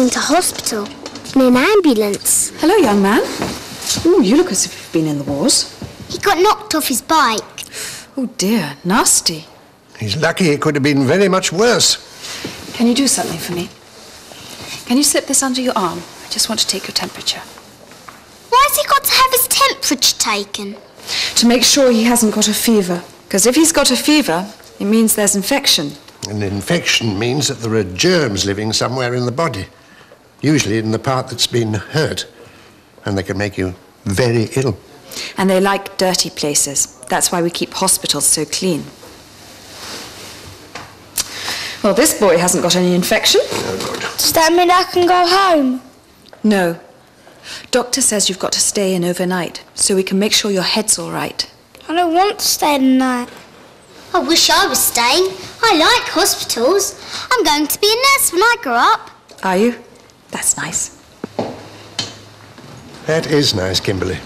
going to hospital in an ambulance. Hello, young man. Ooh, you look as if you've been in the wars. He got knocked off his bike. Oh, dear. Nasty. He's lucky. It could have been very much worse. Can you do something for me? Can you slip this under your arm? I just want to take your temperature. Why has he got to have his temperature taken? To make sure he hasn't got a fever. Because if he's got a fever, it means there's infection. An infection means that there are germs living somewhere in the body, usually in the part that's been hurt, and they can make you very ill. And they like dirty places. That's why we keep hospitals so clean. Well, this boy hasn't got any infection. Oh, good. Does that mean I can go home? No. Doctor says you've got to stay in overnight, so we can make sure your head's all right. I don't want to stay the night. I wish I was staying. I like hospitals. I'm going to be a nurse when I grow up. Are you? That's nice. That is nice, Kimberly.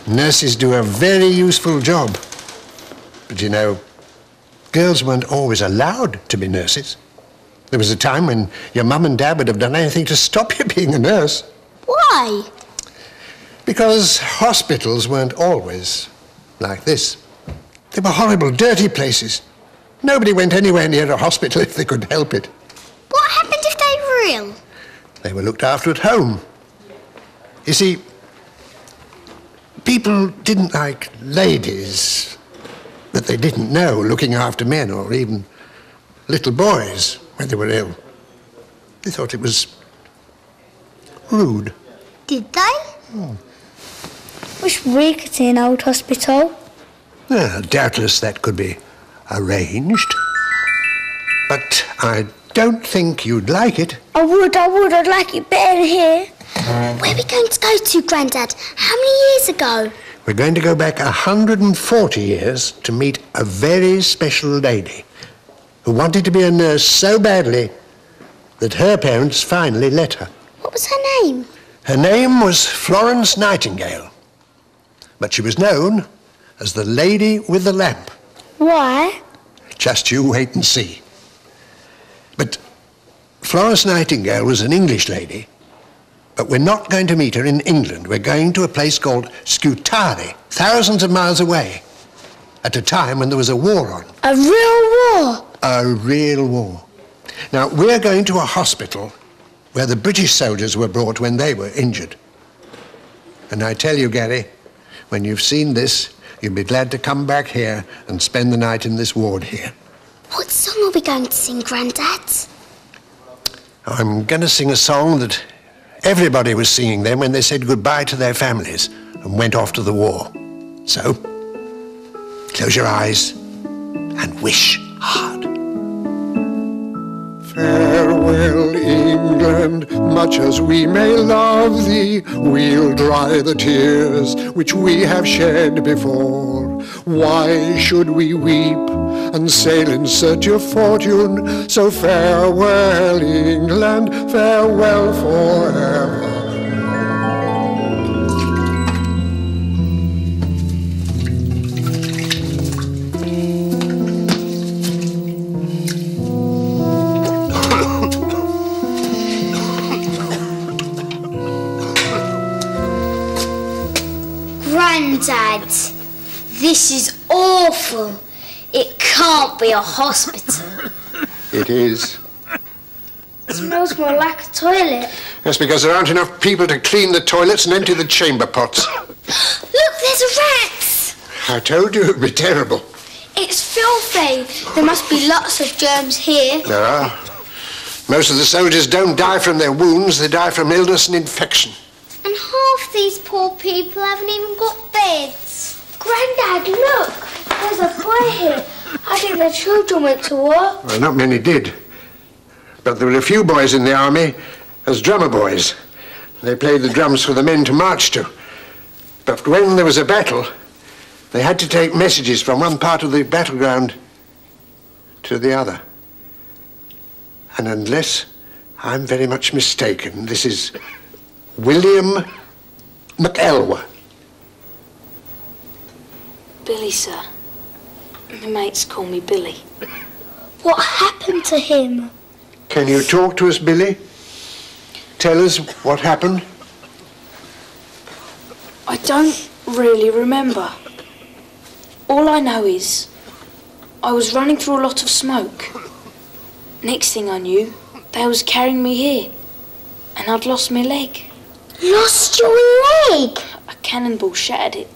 Nurses do a very useful job. But you know, girls weren't always allowed to be nurses. There was a time when your mum and dad would have done anything to stop you being a nurse. Why? Because hospitals weren't always like this. They were horrible, dirty places. Nobody went anywhere near a hospital if they could help it. What happened if they were ill? They were looked after at home. You see, people didn't like ladies that they didn't know looking after men, or even little boys when they were ill. They thought it was rude. Did they? Wish we could see an old hospital. Well, doubtless that could be arranged. But I don't think you'd like it. I would. I'd like it better here. Where are we going to go to, Grandad? How many years ago? We're going to go back 140 years to meet a very special lady who wanted to be a nurse so badly that her parents finally let her. What was her name? Her name was Florence Nightingale, but she was known as the Lady with the Lamp. Why? Just you wait and see. But Florence Nightingale was an English lady, but we're not going to meet her in England. We're going to a place called Scutari, thousands of miles away, at a time when there was a war on. A real war? A real war. Now, we're going to a hospital where the British soldiers were brought when they were injured. And I tell you, Gary, when you've seen this, you'll be glad to come back here and spend the night in this ward here. What song are we going to sing, Grandad? I'm going to sing a song that everybody was singing then when they said goodbye to their families and went off to the war. So, close your eyes and wish hard. Farewell, England, much as we may love thee, we'll dry the tears which we have shed before. Why should we weep and sail in search of fortune? So farewell, England, farewell forever. Grandad, this is awful. It can't be a hospital. It is. It smells more like a toilet. That's because there aren't enough people to clean the toilets and empty the chamber pots. Look, there's a rat! I told you it'd be terrible. It's filthy. There must be lots of germs here. There are. Most of the soldiers don't die from their wounds, they die from illness and infection. And half these poor people haven't even got beds. Grandad, look! There's a boy here. I think the children went to war. Well, not many did. But there were a few boys in the army as drummer boys. They played the drums for the men to march to. But when there was a battle, they had to take messages from one part of the battleground to the other. And unless I'm very much mistaken, this is William McElwa. Billy, sir. My mates call me Billy. What happened to him? Can you talk to us, Billy? tell us what happened? I don't really remember. All I know is I was running through a lot of smoke. Next thing I knew, they was carrying me here, and I'd lost my leg. Lost your leg? A cannonball shattered it.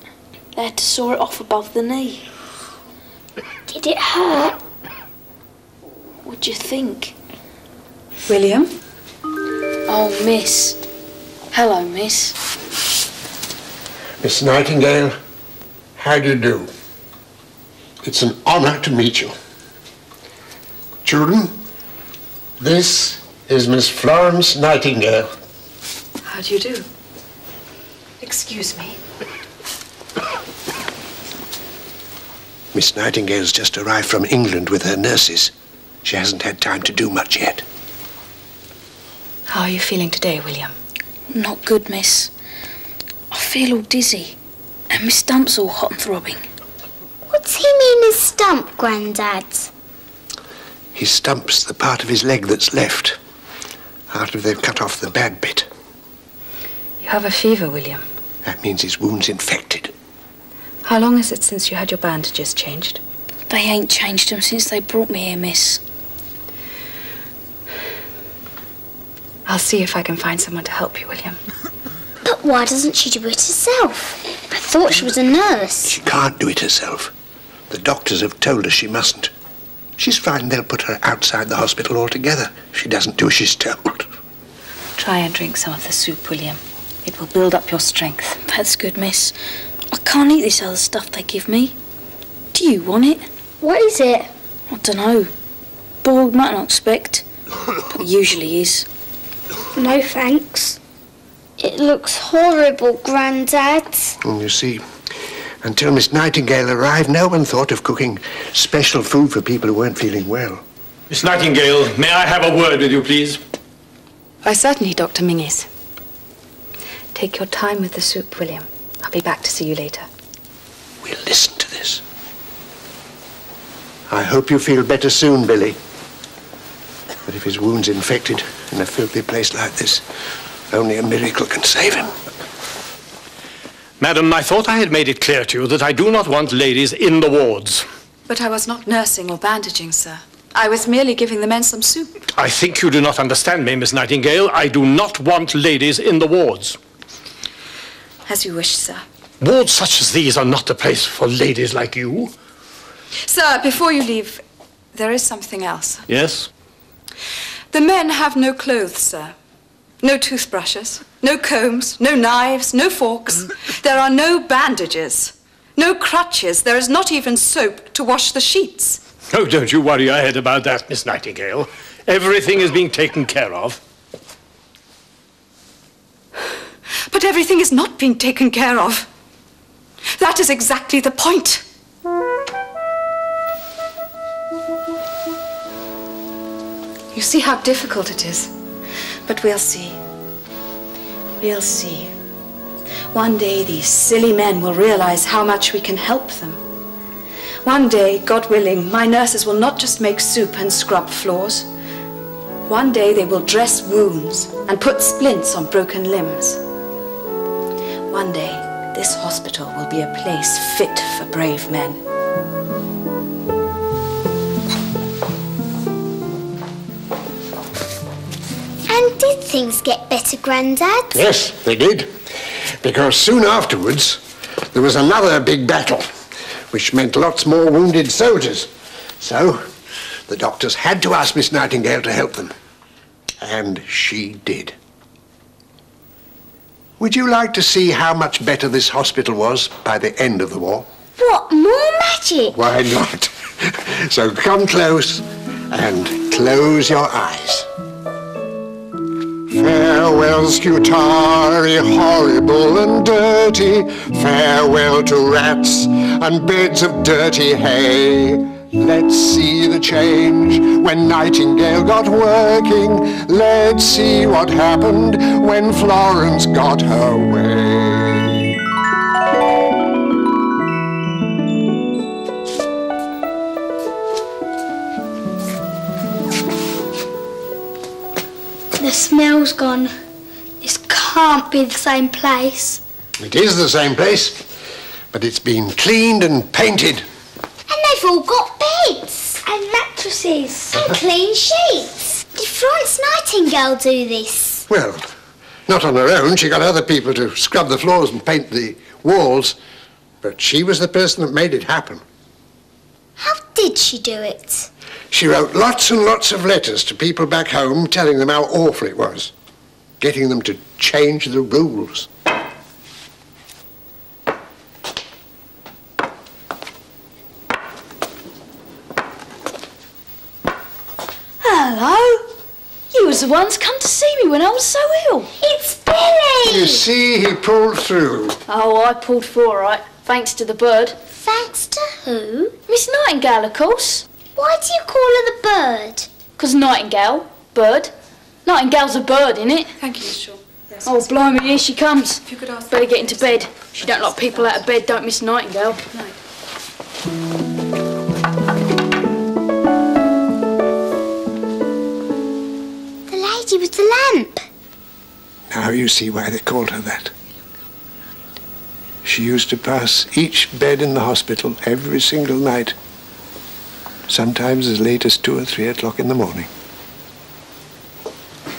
They had to saw it off above the knee. Did it hurt? What do you think? William? Oh, miss. Hello, miss. Miss Nightingale, how do you do? It's an honour to meet you. Children, this is Miss Florence Nightingale. How do you do? Excuse me. Miss Nightingale's just arrived from England with her nurses. She hasn't had time to do much yet. How are you feeling today, William? Not good, miss. I feel all dizzy, and my stump's all hot and throbbing. What's he mean his stump, Grandad? His stump's the part of his leg that's left, after they've cut off the bad bit. You have a fever, William. That means his wound's infected. How long is it since you had your bandages changed? They ain't changed them since they brought me here, miss. I'll see if I can find someone to help you, William. But why doesn't she do it herself? I thought she was a nurse. She can't do it herself. The doctors have told her she mustn't. She's frightened they'll put her outside the hospital altogether if she doesn't do as she's told. Try and drink some of the soup, William. It will build up your strength. That's good, miss. I can't eat this other stuff they give me. Do you want it? What is it? I dunno. Boiled mutton, I expect. But it usually is. No thanks. It looks horrible, Grandad. And you see, until Miss Nightingale arrived, no one thought of cooking special food for people who weren't feeling well. Miss Nightingale, may I have a word with you, please? Why, certainly, Dr. Mingus. Take your time with the soup, William. I'll be back to see you later. We'll listen to this. I hope you feel better soon, Billy. But if his wound's infected in a filthy place like this, only a miracle can save him. Madam, I thought I had made it clear to you that I do not want ladies in the wards. But I was not nursing or bandaging, sir. I was merely giving the men some soup. I think you do not understand me, Miss Nightingale. I do not want ladies in the wards. As you wish, sir. Wards such as these are not the place for ladies like you. Sir, before you leave, there is something else. Yes? The men have no clothes, sir. No toothbrushes, no combs, no knives, no forks. There are no bandages, no crutches. There is not even soap to wash the sheets. Oh, don't you worry your head about that, Miss Nightingale. Everything is being taken care of. But everything is not being taken care of. That is exactly the point. You see how difficult it is. But we'll see. We'll see. One day these silly men will realize how much we can help them. One day, God willing, my nurses will not just make soup and scrub floors. One day they will dress wounds and put splints on broken limbs. One day, this hospital will be a place fit for brave men. And did things get better, Grandad? Yes, they did. Because soon afterwards, there was another big battle, which meant lots more wounded soldiers. So, the doctors had to ask Miss Nightingale to help them. And she did. Would you like to see how much better this hospital was by the end of the war? What, more magic? Why not? So come close and close your eyes. Farewell, Scutari, horrible and dirty. Farewell to rats and beds of dirty hay. Let's see the change when Nightingale got working. Let's see what happened when Florence got her way. The smell's gone. This can't be the same place. It is the same place, but it's been cleaned and painted. And they've all got beds. And mattresses. And clean sheets. Did Florence Nightingale do this? Well, not on her own. She got other people to scrub the floors and paint the walls. But she was the person that made it happen. How did she do it? She wrote lots and lots of letters to people back home telling them how awful it was. Getting them to change the rules. Hello. You was the ones come to see me when I was so ill. It's Billy! You see, he pulled through. Oh, I pulled through all right, thanks to the bird. Thanks to who? Miss Nightingale, of course. Why do you call her the bird? 'Cause Nightingale, bird. Nightingale's a bird, innit? Thank you, Miss Shaw. Yes, Oh, blimey, here she comes. If you could ask Better get into bed. She don't like people out of bed, don't Miss Nightingale. Night. The lady with the lamp. Now you see why they called her that. She used to pass each bed in the hospital every single night. Sometimes as late as 2 or 3 o'clock in the morning.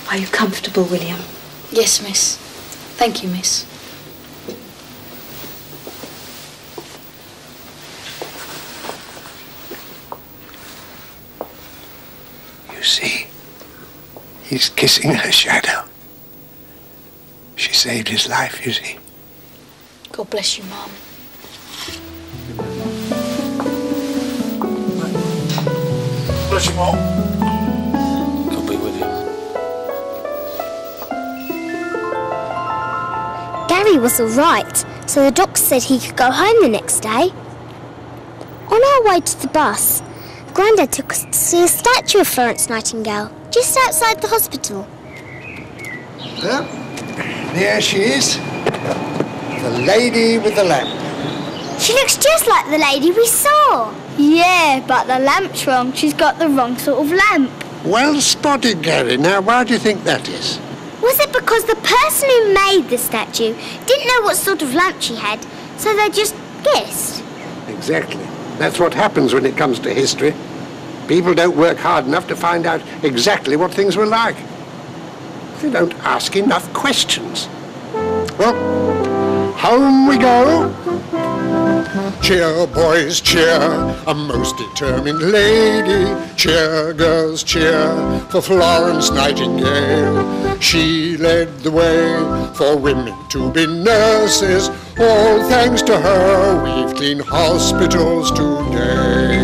Are you comfortable, William? Yes, miss. Thank you, miss. You see, he's kissing her shadow. She saved his life, you see. God bless you, Mum. Bless you, Mom. God be with you. Gary was all right, so the doctor said he could go home the next day. On our way to the bus, Grandad took us to see a statue of Florence Nightingale just outside the hospital. Well, there she is. The lady with the lamp. She looks just like the lady we saw. Yeah, but the lamp's wrong. She's got the wrong sort of lamp. Well spotted, Gary. Now, why do you think that is? Was it because the person who made the statue didn't know what sort of lamp she had, so they just guessed? Exactly. That's what happens when it comes to history. People don't work hard enough to find out exactly what things were like. They don't ask enough questions. Well, home we go. Cheer, boys, cheer, a most determined lady. Cheer, girls, cheer, for Florence Nightingale. She led the way for women to be nurses. All thanks to her, we've clean hospitals today.